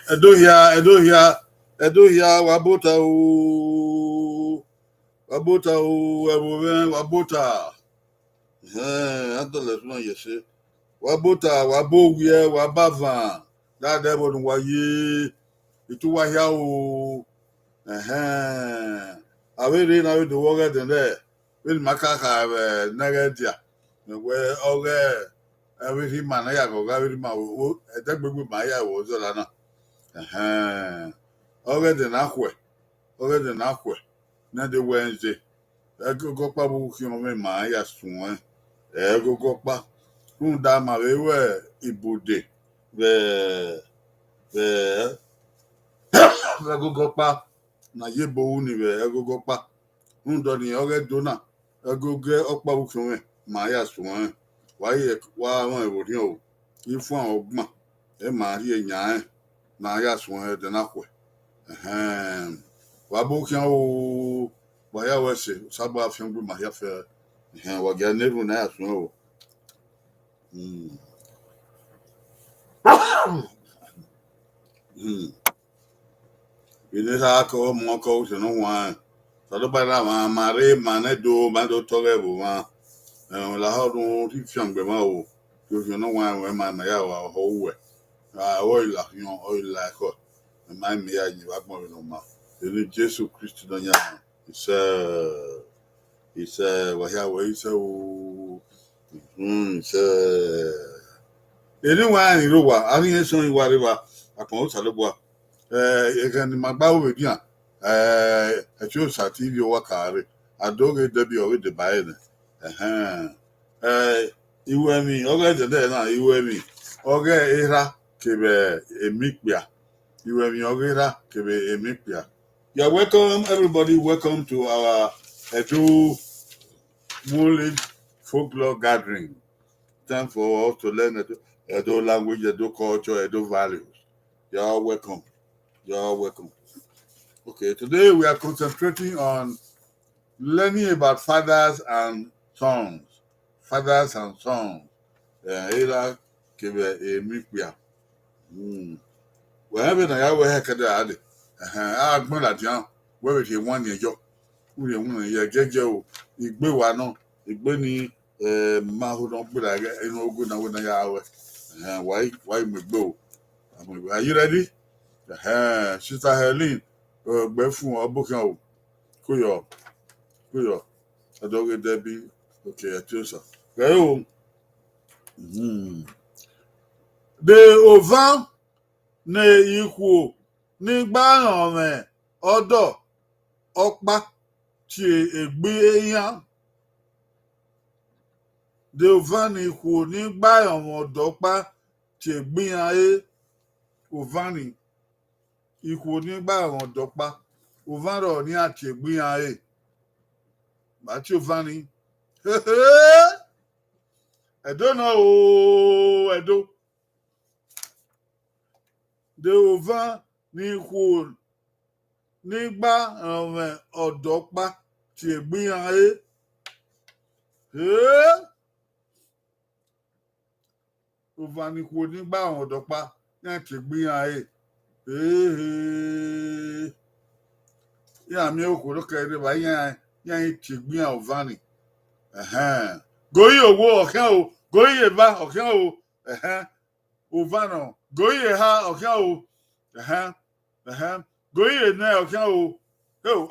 Edo here, Wabota, Wabota. Adolescent, yes, Wabota, Wabowie, Wabava. That devil, Waye, itu Wahia, I really know the work than there. With Macaca, Nagadia, where Oghe, everything man, I go, every man, that with my eye was Olana. Oghe the Nakwe, not the Wednesday. Ego pa bu ki o me ma ya sun ego pa kun da ma we ibode be ego pa na ye bo ni be ego pa kun do ni o ge dona ego ge opa bu ki o me ma ya sun wa ye wa won ewo ni o ki fun awon ogbon e ma ri eyan na ya sun de na kwe wa bu ki o Waya wese saba afian gbe ma ya fe wa ga neru na asun o ine sa ko mo ko se no wa sa do ba la ma re ma ne do ma do to re bo ma la ho do ti fian gbe ma o yo se no wa we ma ya wa ho we o la yon o la ko ma mi ya ni wa mo no ma ele Jesus Christ do nya it's wahia we so anyone in Rowa, I think so in whatever upon Salabua. Again, my bow with you. A choose a TV or car. I don't get Debbie over the Biden. You and me, okay, then you and me. Okay, era, Kebe, a mikbia. You and me, Ogera, Kebe, a mikbia. You're welcome, everybody. Welcome to our Moonlit Folklore gathering. Time for us to learn Edo language, Edo culture, Edo values. You're welcome. You're welcome. Okay, today we are concentrating on learning about fathers and sons. Fathers and sons. Well, Wherever I will have a I admit that young, where it 1 year job. We are 1 year, Jejo, Igbewa, Igbeni, Mahu don't put I get no good now when I hour. Why me go? Are you ready? Sister Helene, Befu or book out. Kuyo, I don't get Debbie. Okay, I choose her. Go. The Ovan ne equal. Nígbà ọ̀rẹ́ ọ̀dọ̀ ọ̀pá tí ègbé yán Deovani kò nígbà ọ̀rẹ́ ọ̀dọ̀pá tí ègbé yán Ovani ikú nígbà ọ̀rẹ́ ọ̀dọ̀pá Ovaro ní àti ègbé yán bàtí Ovani ẹ̀dọ́ náà ẹ̀dọ́ Deovani kò nígbà ọ̀rẹ́ ọ̀dọ̀pá tí ègbé yán Ovani kò nígbà ọ̀rẹ́ ọ̀dọ̀pá ní àti ègbé yán mi ò kò lókè ẹ̀rẹ́ bá yán ti ègbé yán Ovani goyi owó ọ̀kẹ́ o goyi ẹ̀bá ọ̀kẹ́ o Ovano goyi ha ọ̀kẹ́ o goyi ẹ̀nà ọ̀kẹ́ o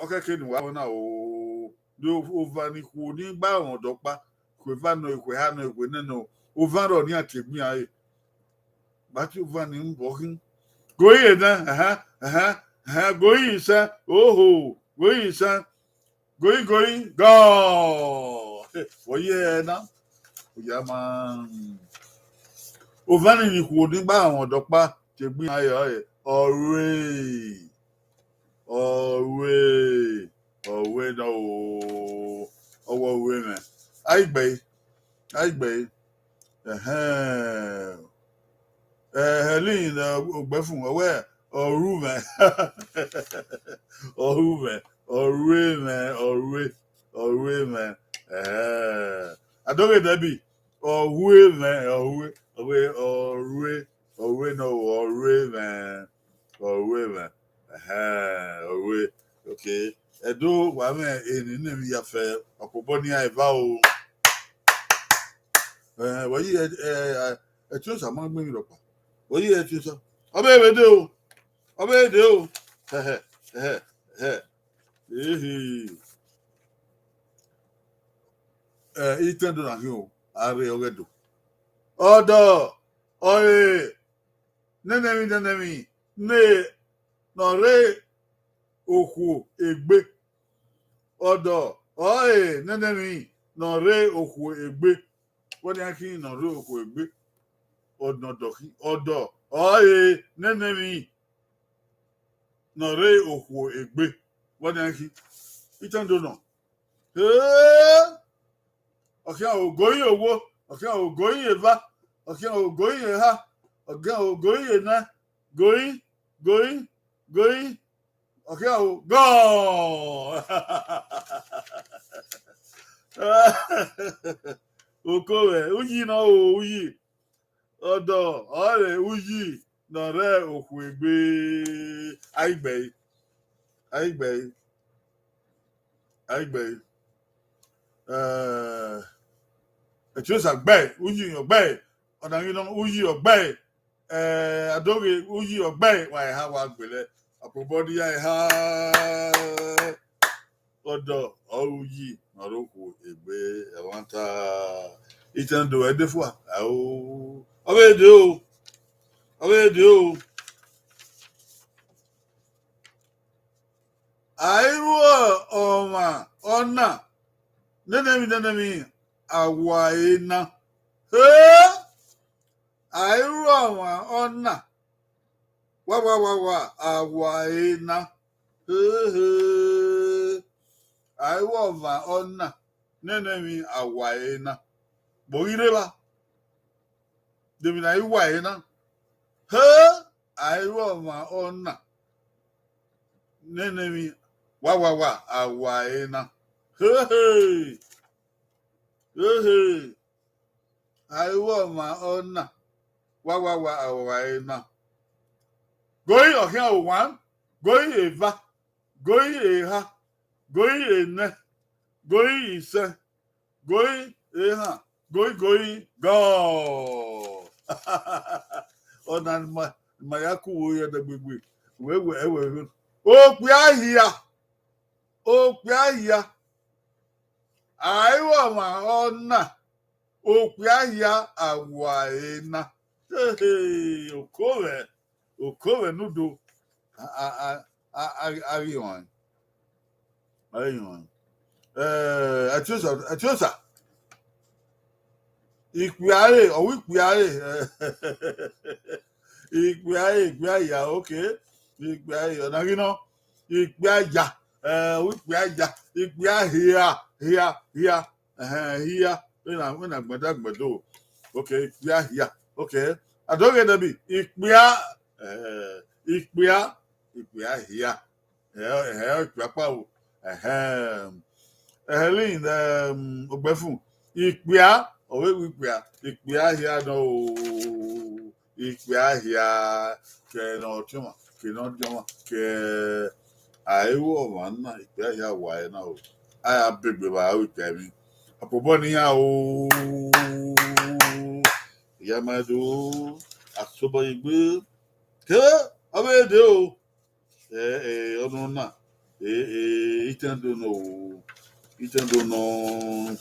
ọ̀kẹ́ kẹ́ni wà wọ́n náà o Ovani kò nígbà ọ̀rẹ́ ọ̀dọ̀pá kò bá nọ ìkwé ha nọ ìkwé nínú Ovaro ní àti ègbé yán bàtí Ovani ń bọ̀ kí goyi ẹ̀nà goyi ìsá goyi ìsá goyi gọ́ọ̀ wọ́yẹ ẹ̀nà òyà máa Ovani ni kò nígbà àwọn ọ̀dọ́pá tí gbé ayọ̀ ọ̀rẹ́ náà ọwọ́ òwe mẹ́ àìgbẹ́ Helene ògbẹ́ fún ọwẹ́ ọ̀rú mẹ́ ọ̀rẹ́ mẹ́ Adore Debbie ọ̀rẹ́ mẹ́ ọ̀rẹ́ okay ẹ̀dọ́ wà mẹ́ ẹni ní ya fẹ́ ọ̀pọ̀bọ́ ní àìbá o wọ́n yí ẹ̀tí ó sàmọ́ gbé ìrọ̀pá wọ́n yí ẹ̀tí ó sọ ọbẹ̀ èdè o ìtẹ́ndọ̀ náà kí o ààrẹ ọ̀rẹ́dọ̀ ọ̀dọ̀ ọ̀rẹ́ nẹ́nẹ̀mí ní nọ̀rẹ́ òkú ègbé ọ̀dọ̀ ọ̀rẹ́ nẹ́nẹ̀mí nọ̀rẹ́ òkú ègbé wọ́n ní kí nọ̀rẹ́ òkú ègbé ọ̀dọ̀ ọ̀rẹ́ nẹ́nẹ̀mí nọ̀rẹ́ òkú ègbé wọ́n ní kí ìtẹ́ndọ̀ náà ọ̀kẹ́ ògóyè owó ọ̀kẹ́ ògóyè ẹ̀bá ọ̀kẹ́ ògóyè ẹ̀há ọ̀kẹ́ ògóyè ẹ̀ná góyè ọ̀kẹ́ gọ́ọ̀ òkò rẹ̀ úyì náà úyì ọ̀dọ̀ ọ̀rẹ́ úyì nọ̀rẹ́ òkú ègbé àìgbẹ́ ẹ̀tí ó sàgbẹ́ úyì ọ̀gbẹ́ ọ̀nà yìí náà úyì ọ̀gbẹ́ Adore úyì ọ̀gbẹ́ wà ẹ̀há wà gbẹ̀lẹ̀ àpòbọ́dí ẹ̀há ọ̀dọ̀ ọ̀rúyì nọ̀rọ̀kù ègbé ẹ̀wọ̀n ta ìtẹ́ndò ẹ̀dẹ́ fún ọbẹ̀ èdè o àìrú ọ̀mà ọ̀nà nẹ́nẹ̀mí àwọ̀ ẹ̀nà àìrú ọ̀mà ọ̀nà wá àwọ̀ ẹ̀nà àìrú ọ̀mà ọ̀nà nẹ́nẹ̀mí àwọ̀ ẹ̀nà bòrírẹ́bà dèmìnà ìwà ẹ̀nà àìrú ọ̀mà ọ̀nà nẹ́nẹ̀mí wá àwọ̀ ẹ̀nà àìrú ọ̀mà ọ̀nà wá àwọ̀ ẹ̀nà Going Ohia one, going Eva, going Eha, going Ene, going Isa, going Eha, going, go. Oh, nan my yaku ya the big. We. Oh, we are here. Oh, we are here. I want my own. Oh, we are here. Awaena. Hey, Okove, no do. Arion. Atiosa. Ikwiare, or Wikwiare. Ikwiare, okay. Ikwiare, now you know. Ikwiaya, Wikwiaya, Ikwia here. Here. When I'm do. Okay, here. Okay. I don't get to be. Ikwiya here. Ikwiya, Helen, Obefu, Ikwiya, or Ikwiya here, no, Ikwiya here, cannot Joma, I will one, Ikwiya here, why now? I have big about it, a Pobonia, Yamadu, a sober good, I will do. I don't know. It don't know. It don't know.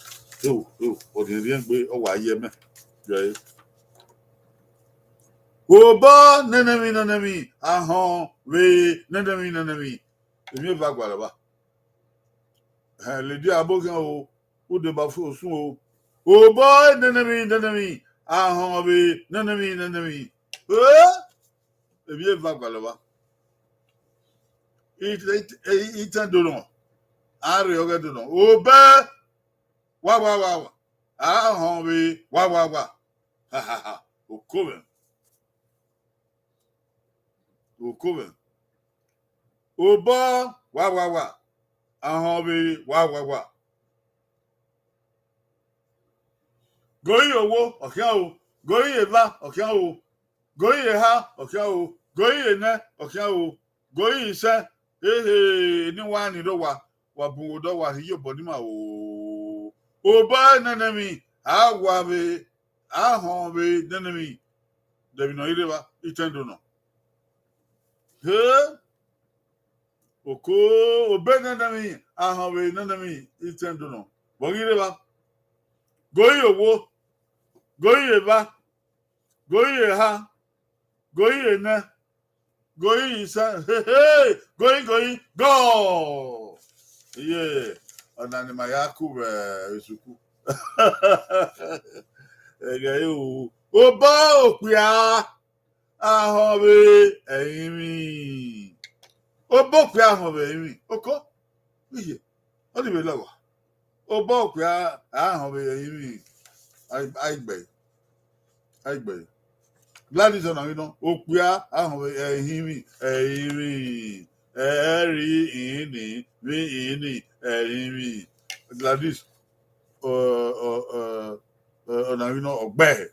What the young boy, oh, I am. Oba, Nenami, aha, we, Nenami. The mere Bagwalaba. Lady Abogan, who the Bafu, so. Oh, boy, Nenami, aha, we, Nenami. The mere Bagwalaba. It don't know. Ari Oghe don't know. Oba, wa. Ah, we, wa. Ha. Okove. Oba, wa. Ah, we, wa. Going owo, okay, going eva, okay, going eha, okay, going ene, okay, going ise. Anyone in the wa bungo wa hiyo body ma o ba nanami awabe ahonbe nanami debi no ireba itendo no he oko obe nanami ahonbe nanami itendo no bogireba goyi owo goyi eba goyi ha goyi ene going inside, hey, going, go! Yeah, and then my Yaku, Suku. Oh, Bokia, Ahobe, Amy. Oh, Bokia, Ahobe, Oko. What do you love? Oh, Bokia, Ahobe, I beg. Gladys on you know, Okia, Himi, Eri, Ini, Gladys, on you know, Oghe.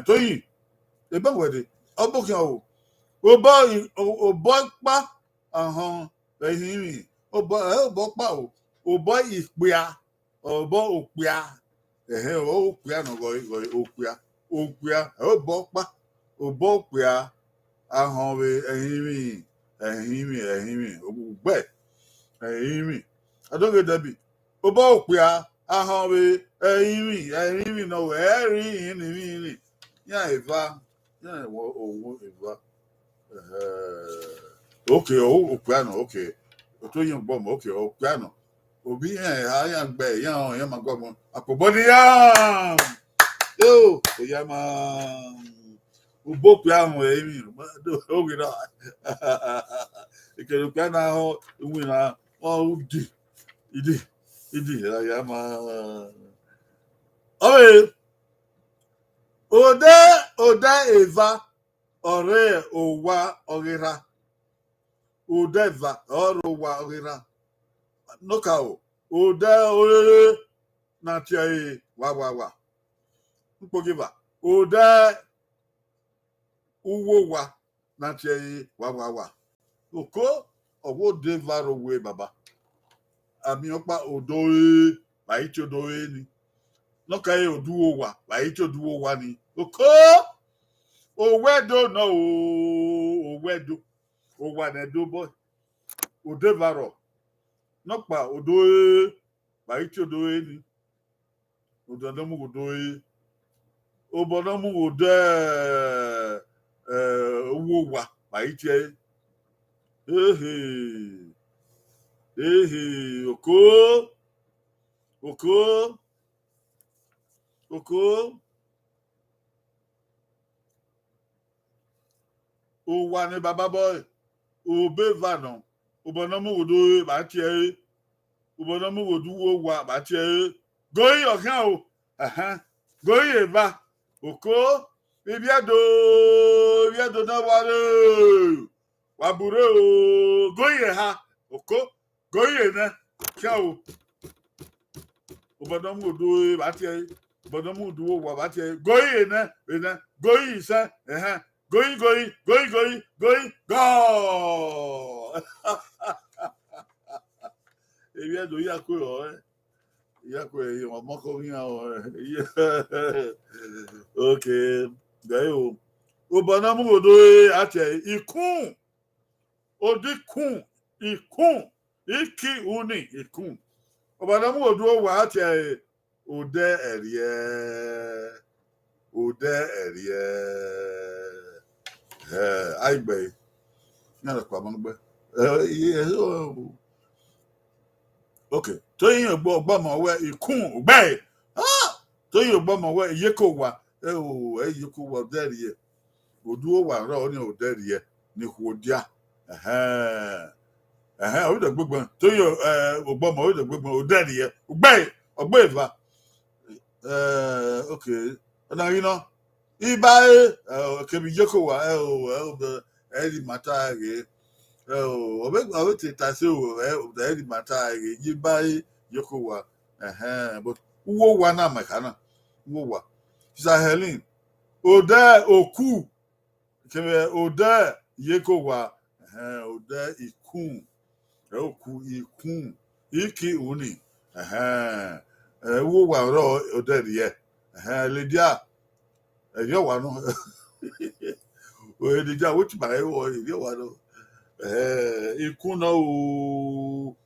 To you, the bank with it. Oh, book, oh, boy, pa, Himi, oh, boy, is queer, oh, boy, Okia, the hell, oh, piano, Okia, oh, boy, Obokwa ahonwe ehimi ogbe ehimi adoge dabi Obokwa ahonwe ehimi no eri ni ya eva ya owo eva okay o piano okay to yin bom okay o piano obi ya gbe ya ma gbo mo apobodi ya yo ya ma Uboku ahụ emi oge na ekele ka na ahụ enwe na idi ya ma ode eva ore owa ogera ode eva ore owa ogera nokao ode ore na tie wa mpogiba ode uwo wa Nache wa. Oko owo de varo we baba. Ami opa odoe ba ichi odoe ni. Noka e oduwo wa ba ichi oduwo wa ni. Oko owedo no owedo. Owa na do boy. Ode varo. Nokpa odoe ba ichi odoe ni. Ododomu odoe. Obodomu ode owo wa ba ichi oko o wa ni baba boy o be vanon obonomu odo ba tie obonomu odu wo wa ba tie goyi okan o goyi eba oko ibiado na ware wabure o goyi ha oko goyi na kan o obodomu odo ba tie obodomu odu wo wa ba tie goyi na goyi sa going, go! Ebi ado yako yo, yako yo, moko miya o. Okay, gayo. Obana mu odo ate ikun, odikun, ikun, iki uni ikun. Obana mu odo wa ate ode erie. Aigbe na le kwa mangbe okay toyin ogbo mo we ikun ogbe toyin ogbo mo we yeko wa yeko wa deriye oduo wa ro ni oderiye ni hodia o de gbogbo toyin ogbo mo o de gbogbo oderiye ogbe eva okay na you know Ibae kebi joko wa edi mata ge obe te tase o edi mata ge yibae joko wa but uwo wa na makana uwo wa Sister Helen ode oku kebe ode yeko wa ode ikun oku ikun iki uni uwo wa ro ode rie ledia eyo wa no o edija which by o eyo wa no ikun na o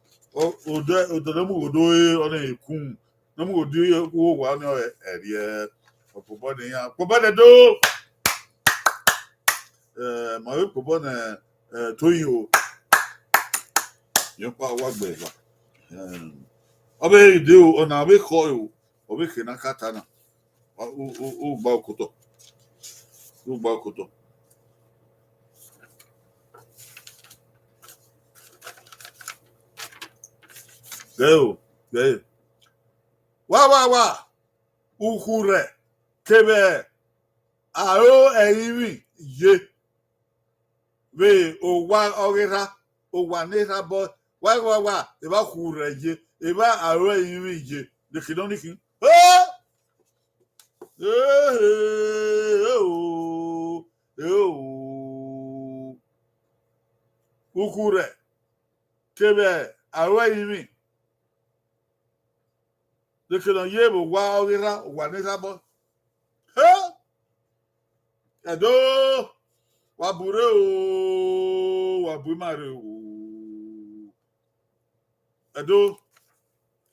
odo ona ikun na mu odo wo wa no ere opobo ni ya pobo de do ma we pobo na toyin o yo pa wa gbe ba obe ide o ona we ko o obe ke na kata na o gba okoto Go. Wa ukure kebe aro eyiri ye we o wa ogera o wa nera bo wa e ba kure ye e ba aro eyiri ye de kidonikin ukure kebe aro eyiri de que non yebo wa ogera wa nera bo edo wa bure o wa bumare o edo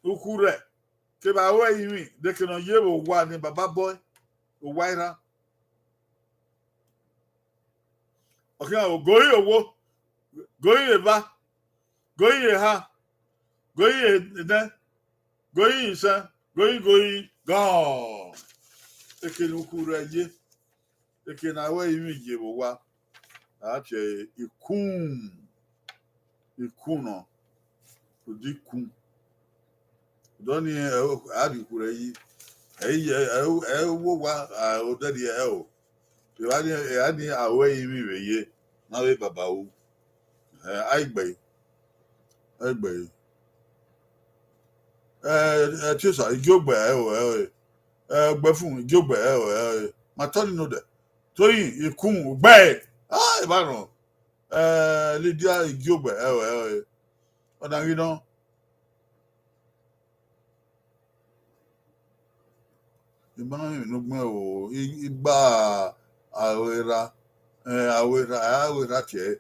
ukure ke ba wa yimi de que non yebo wa ni baba boy o waira okay o goyi owo goyi eba goyi ha goyi eden goyi isa goyi go ekele ukure ye ekele na wa yimi yebo wa ache ikun no odikun doni adikure yi wo wa odadi o ani awe yimi weye na we baba o aigbe tisa igogbe gbe fun igogbe ma tell you know that toyin ikun gbe Bano. Lydia Gilbert. Oh, now you know. Imagine no more. Iba awera. Awera che.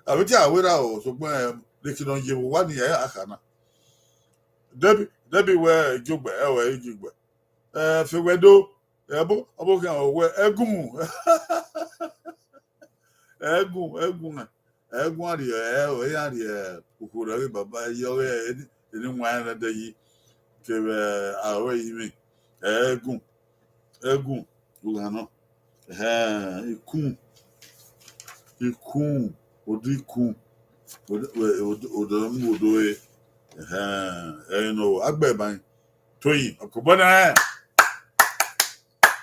Aweti awera o. So when they can give 1 year akana. Debbie where Gilbert. Gilbert. Fewedo. Abo kan we egun. Egun ari o ya ri ukuro ri baba yo ni nwa na da yi ke awe yi mi egun ugano ikun odikun odo odo no agbe ban toyin okobona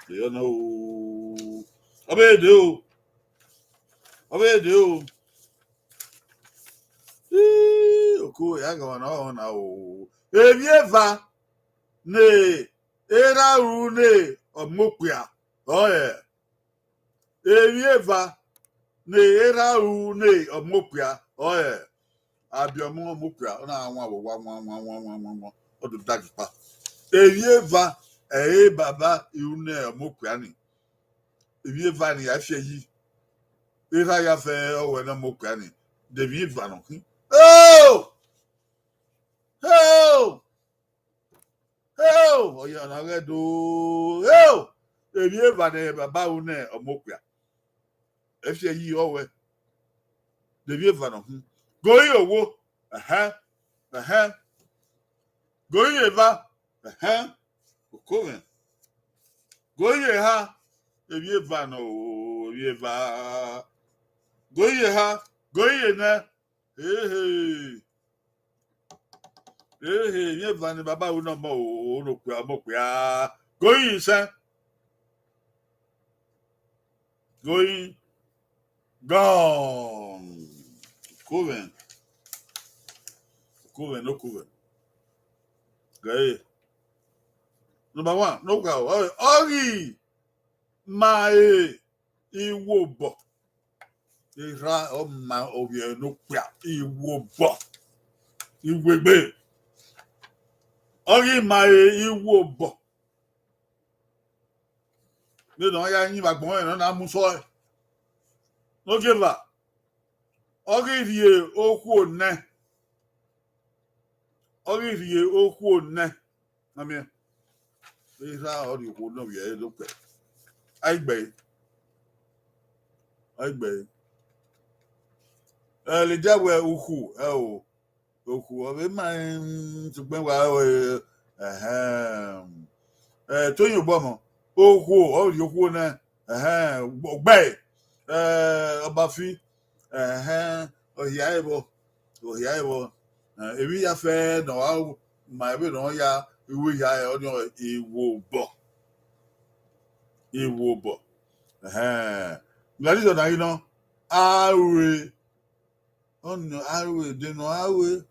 you know obedo oku ya ga na o evieva ne era rune omokua oye evieva ne era rune omokua oye abiomo omokua na anwa wa odo dagipa evieva baba rune omokua ni evieva ni afie yi era ya fe owe na omokua ni evieva no oya na redo evieva ne baba rune omokua afie yi owe evieva no goyi owo goyi eva okoven goyi ha evieva no evieva goyi ha goyi na evieva ne baba rune omokua goyi se goyi gone coven okay number 1 no go Oghe my iwobo ira o ma obi no pia iwobo iwegbe Oghe my iwobo le no ya yin bagbon e na mu so no give up Oghe rie okwu one Oghe rie okwu one na me ira ori okwu no ye lo pe aigbe le jawe ukwu okwu o be ma tugben wa Toyin Ogbomo okwu ori okwu na gbe Obafi ohia ebo ewi ya fe no wa ma ebe no ya iwe ya onyo iwobo Gladiator na you know awe onno awe de no awe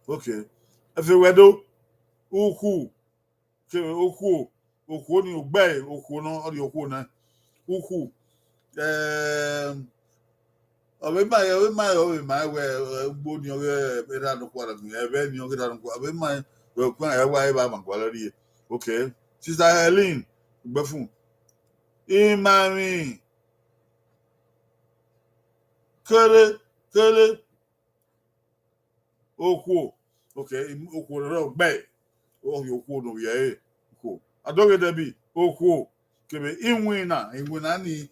okay efe wedo ukwu ni ogbe okwu no ori okwu na ukwu obe ma we gbo ni obe era no kwara ni ebe ni oge da no obe ma we kwa e wa e ba ma kwara ri okay Sister Helen gbefun imami kere okwu okay okwu ro gbe okwu no ye okwu adoge debi okwu kebe inwina ni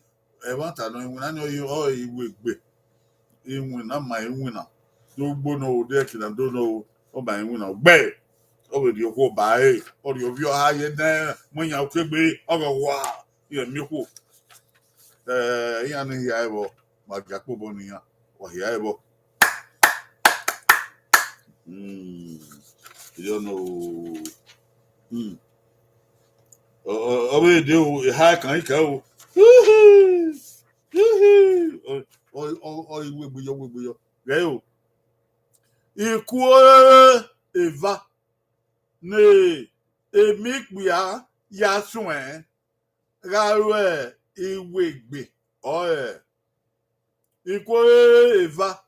e wanta no inwina ni o iwe gbe inwina ma inwina no gbo no de kila do no o ba inwina gbe o we di okwu ba o ri obi o ha ye na mo yan okegbe ogo wa ye mi ku ya ni ya ebo ma ga po bo ni ya o ya ebo you don't know obe de o ha kan ika o o iwe gboyo re o iku eva ne emi pia ya sun garu Iwegbe. Oye. Iko eva.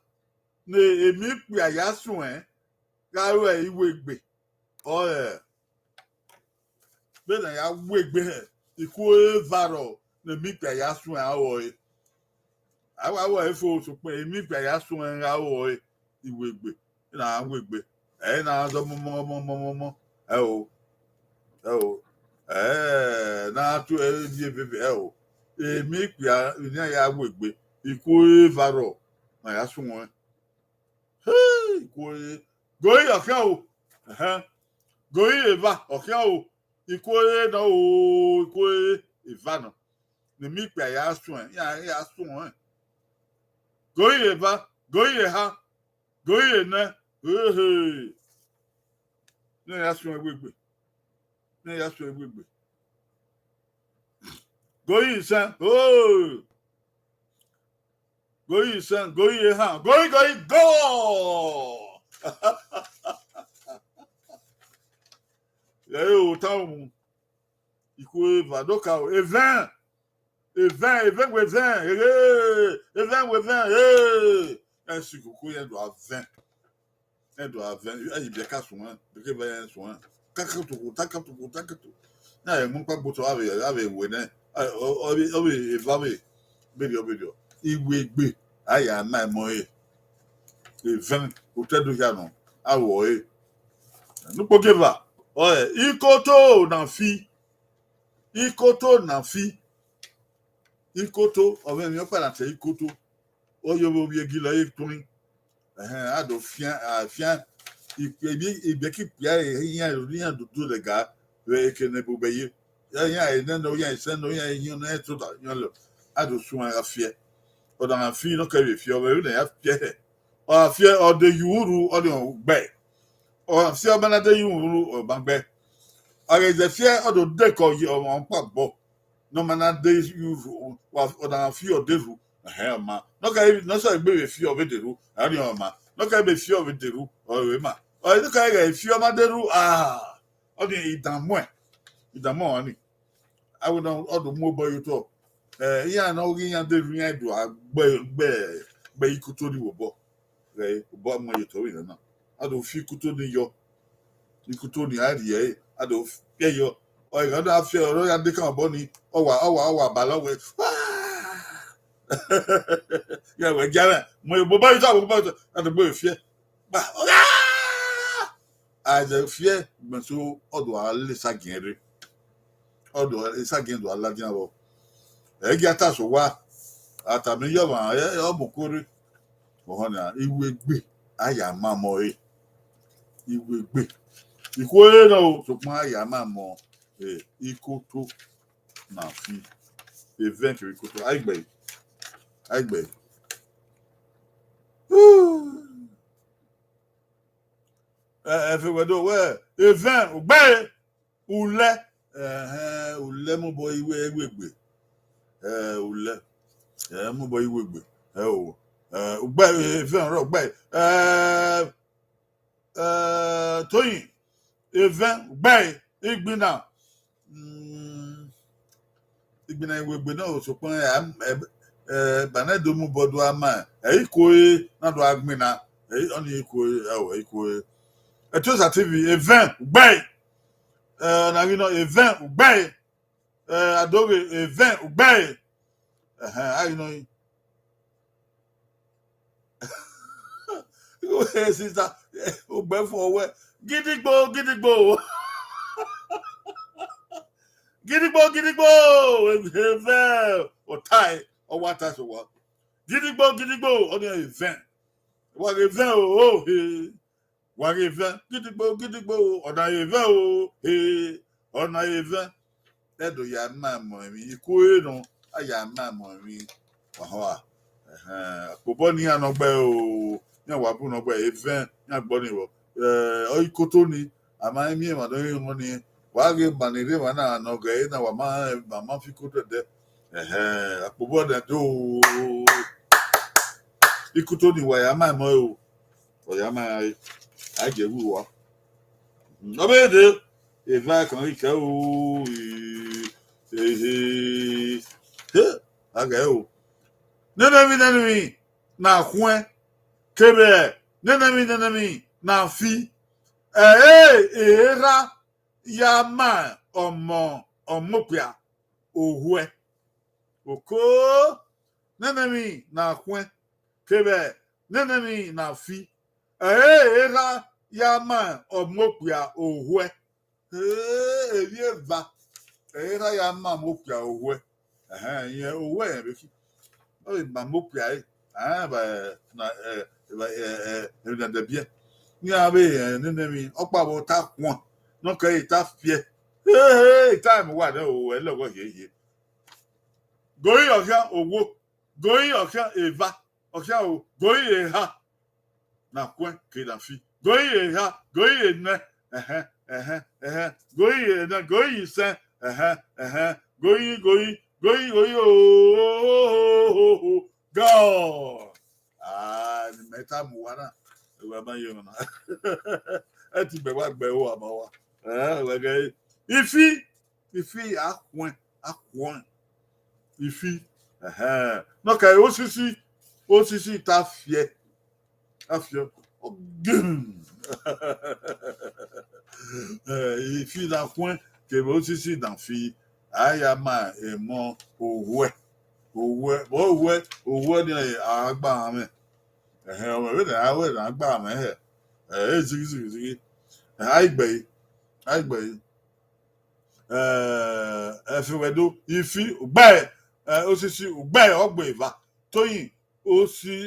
Ne emi pia yasun Gawe Iwegbe. Oye. Bena ya wegbe. Iko evaro. Ne mi pia yasun oye. Awa efo so pe emi pia yasun oye. Iwegbe. Na wegbe. Na zo mo. O. Na tu bebe emi pia ni ya wegbe iku evaro na ya sun iku goyi okan o goyi eva okan o iku na o iku eva no ni mi pia ya sun goyi eva goyi ha goyi na ni ya sun wegbe Goyi san, oh, goyi san, goyi ha, goyi go. O tão iku vadoka o event, Esse cucu é do avent, aí beca suan, porque vai suan, takatu. Na é muito boto ave we né, obi bedio. Iwegbe aya na moe. Event o tedo ya no. Awo no pokeva. Oye, ikoto na fi. Ikoto, ove mi opa na te ikoto. Oyo bo bi egila ekuni. Ado fian ibeki pia yan do de ga we ekene bo beye. Yan no yan sen no yan yin na to da yan lo. Ado suan afie. Oda na fi no ka we fi o we na ya pie. O afie o de yuru o de gbe. O afie o bana de yuru o bangbe. Ore ze fie o do de ko yi o mo pa bo. No mana de yuru o da na fi o de ru. Ma. No so gbe we fi o be de ru. Ari o ma. No ka be fi o be de ru o we ma. O no ka ga fi o ma de ru o de idamo ani. I would not order more boy to. Yeah, no, yan de ru yan do gbe ikuto ni wo bo. Bo mo yo to we na. Ado fi ikuto ni yo. Ikuto ni ari ado fi yo. O ga da fi oro ya de kan bo ni. Owa ba lo we. Yeah, we jara. Mo bo ba to ado bo fi. Ba. A de fi gbe so odo ale sagere. Odo sagere do aladian bo. Egi ataso wa atami yo ma obukuri ohona iwegbe aya mamo iwegbe ikoye no so pon aya mamo ikoto na fi event ikoto aigbe everywhere do we event ugbe ule mo boy iwegbe ule mo boy iwegbe o ugbe event ro gbe Toyin event ugbe igbina iwegbe na o so pon banedo mu bodo ama ikoe na do agbina oni ikoe Etosa TV event ugbe na we no event ugbe Adobe event ugbe I know you sister ugbe for we gidigbo event o tai o wata so wa gidigbo on the event what event what event gidigbo on the event on the event edo ya ma mo mi iku no aya ma mo mi ho popo ni anogbe ni wa bu no gbe event ni agbo ni wo o ikoto ni ama mi ma do yin ni wa ge banire wa na anogbe na wa ma fi koto de popo de do ikoto ni wa ya ma mo o ya ma ajewu wa no be de eva kan ike aga o nenemi na kwen kebe nenemi na fi era ya ma omopia ohwe oko nenemi na kwen kebe nenemi na fi era ya ma omopia ohwe evieva era ya ma mopia ohwe ye ohwe be ki o ma mopia ba na ba de bien ni ave nenemi opabo ta kwon no ka ita fie time wa de o elogo ye goyi ọ̀kẹ́ owó goyi ọ̀kẹ́ eva ọ̀kẹ́ o goyi eha na kwen keda fi goyi eha goyi ene goyi ene goyi ise goyi ooo god ni mẹ́ta mu wa na ewa ma ye na ẹ ti bẹ wa gbẹ o ama wa wẹgẹ ifi akwen ifi no ka osisi ta fie afio ifi la coin que osisi dan fi aya ma emo owe ni agba ame o me be awe na agba ame zigi aigbe efiwedo ifi ugbe osisi ugbe ogbe iva toyin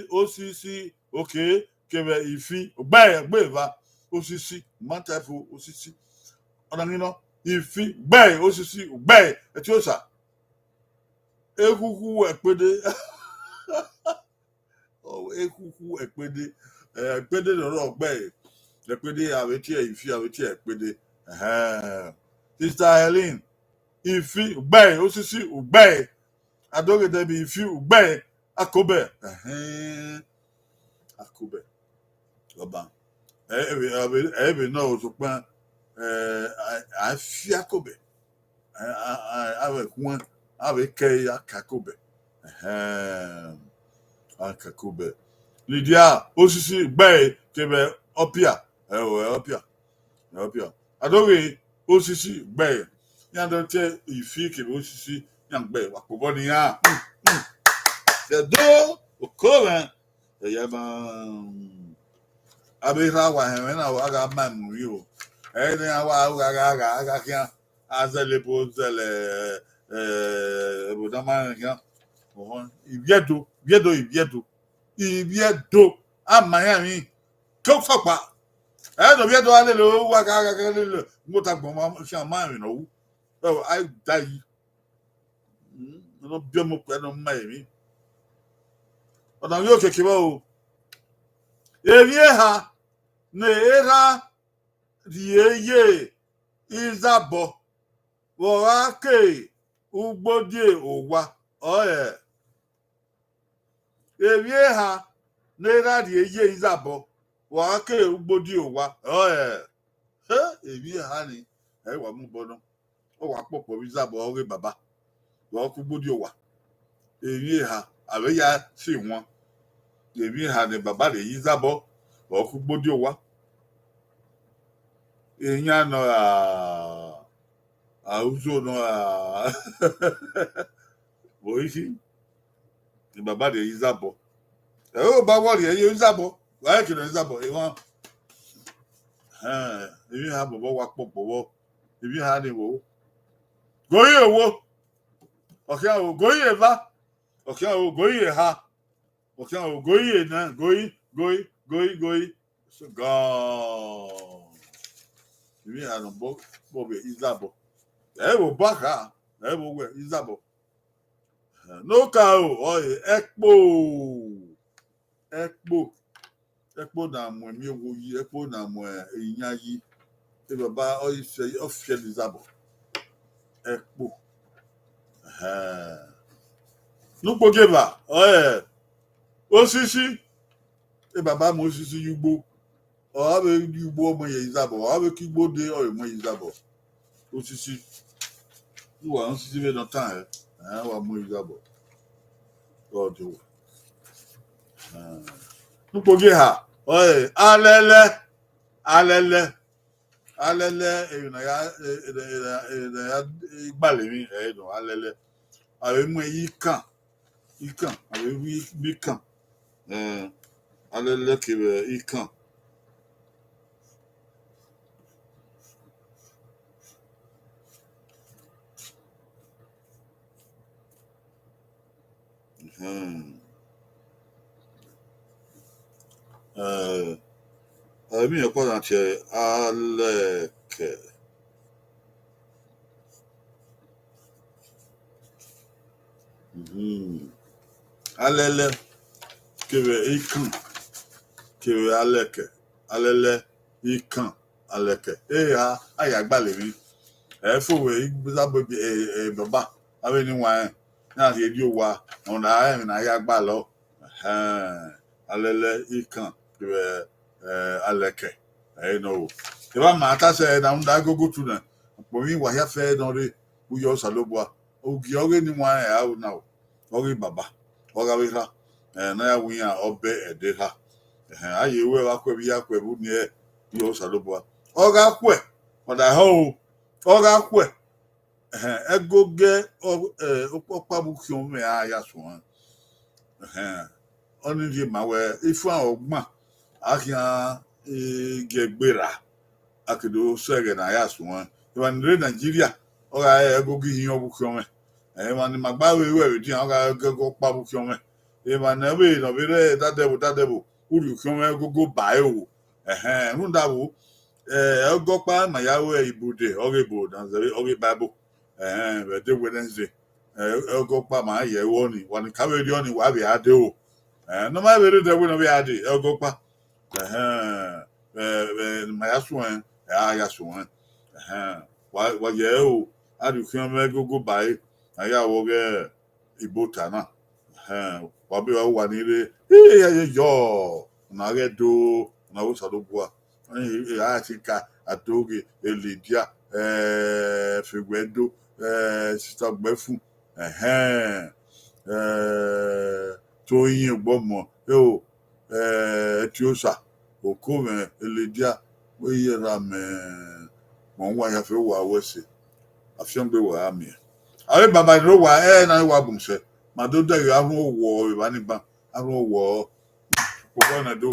osisi oke kebe ifi ugbe iva osisi matafu osisi onangino ifi ugbe osisi ugbe etiosa ekuku ekpede ekuku ekpede loro ogbe ekpede aweti ifi aweti ekpede Sister Helen ifi ugbe osisi ugbe adoge debi ifi ugbe akobe akobe oba ebe no otopan afi akobe ave kun ave ke akakobe akakobe Lydia osisi ugbe kebe opia opia adoge osisi ugbe yando te ifi kebe osisi yangbe wakobo ni ya do okola yaba abira wa hena wa ga mamuri o ene wa ga kya azele pozele bodama kya o ibiedo amaya mi ko fapa do biedo ale lo wa ga le mo ta gbon ma sha ma mi no wu I die no bi mo pe no ma mi ona yo keke ba o evie ha na era rieye izabo wo ake ugbodie owa oye evie ha na era rieye izabo wo ake ugbodie owa oye evie ha ni wa mu bono o wa popo izabo ore baba wo ku gbodie owa evie ha awe ya si won evie ha ni baba le izabo wo ku gbodie owa eyan no uzo no boisi ni baba de izabo o ba wori e izabo wa ke no izabo e won ebi ha bobo wa popo ebi ha ni wo goyi owo oke o goyi eva oke o goyi ha oke o goyi na goyi so god ebi ha no bo be izabo wo baka wo we izabo no ka o ekpo na mo mi owo yi ekpo na mo eyan yi e baba o ife o fie izabo ekpo nupo geva osisi e baba mo osisi yugbo o be yugbo mo ye izabo o be kigbo de o mo izabo osisi wa osisi be no tan wa muizabo God do nupoge ha oye alele na ya gbale mi no alele awe mu ikan awe bi kan alele ke ikan mi ko na che aleke alele ke ikan ke alele ikan aleke ya aya gbale mi fowe bizabo baba awe ni wa na se di owa on na ya gba lo alele ikan ke aleke no e ba ma ta se na unda gogo tu na po mi wa ya fe no re u yo salobua o gi oge ni wa ya o na o ri baba o ga we ha na ya wi ya obe ede ha aye we wa kwe bi ya kwe bu ni e yo salobua o ga kwe o da ho o ga kwe egoge okpokpa bu ki o me ya so oni di ma we ifu an ogbon akia gegbera akido sege na ya so iwan re Nigeria o ga egoge hin obu ki o me iwan magba we di an ga gogo pa bu ki o me iwan na we no be re dadebo uri ki o me gogo ba e o runda bu ogokpa ma ya we ibude ogebo dan zere oge bible be de Wednesday ogokpa ma ye woni woni ka we di oni wa be ade o no ma be de we no be ade ogokpa ma ya so ya so wa ye o adu kion me gogo bai aya wo ge Ibota na wa be wa ni re ya yo na ge do na wo sa do bua Africa atoge elidia fegwedo sister gbefu toyin gbomo etiosa okome elidia we ra me mo wa ya fe wa wese afion gbe wa ami awe baba ro wa na wa bumse ma do da yo ahun wo ba ni ba ahun wo ko na do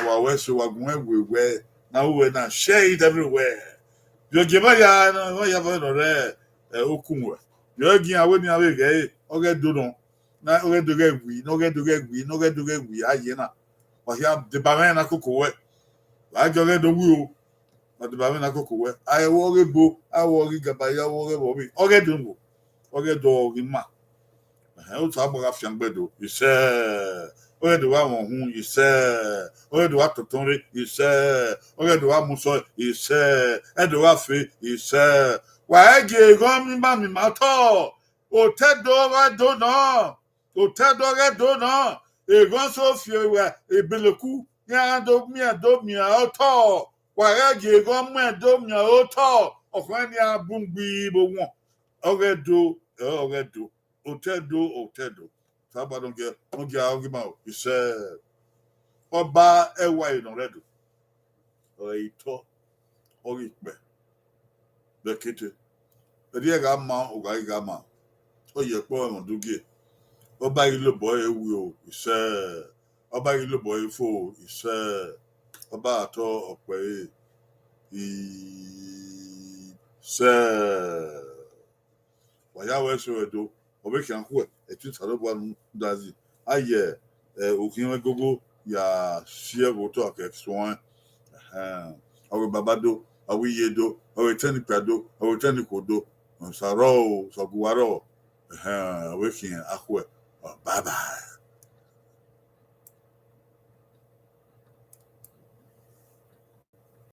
wa wese wa gun ewewe na we na share it everywhere yo geba ya no ya fa no re okunwe yo gi awe ni awe ge oge do no na oge do ge gwi no ge do ge gwi aye na wa ya de ba me na kokowe wa jo ge do wi o ma de ba me na kokowe aye wo ge bo awo ge gaba ya wo ge bo bi oge do no oge do gi ma o ta bo ga fian gbedo ise oge do wa won hun ise oge do wa totonre ise oge do wa muso ise e do wa fe ise wa ege gon mi ba mi ma to o te do wa do no o te do ge do no e gon so fi wa e beleku ya do mi a to wa ege gon mu do mi a o to okwan ni abungbi bo won oge do otedo saba don't get argument he said oba ewa ino redo o ito o ipe bekete edi ga ma o ga ma o ye po won dugie oba ilo boy ewu o he said oba ilo boy fo he said oba ato ope he said waya we so edo obe kan ku etu salo bua nu dazi aye okin gogo ya share go to akek so awe babado awe yedo awe tani pado awe tani kodo saro so guwaro we kin akwe bye bye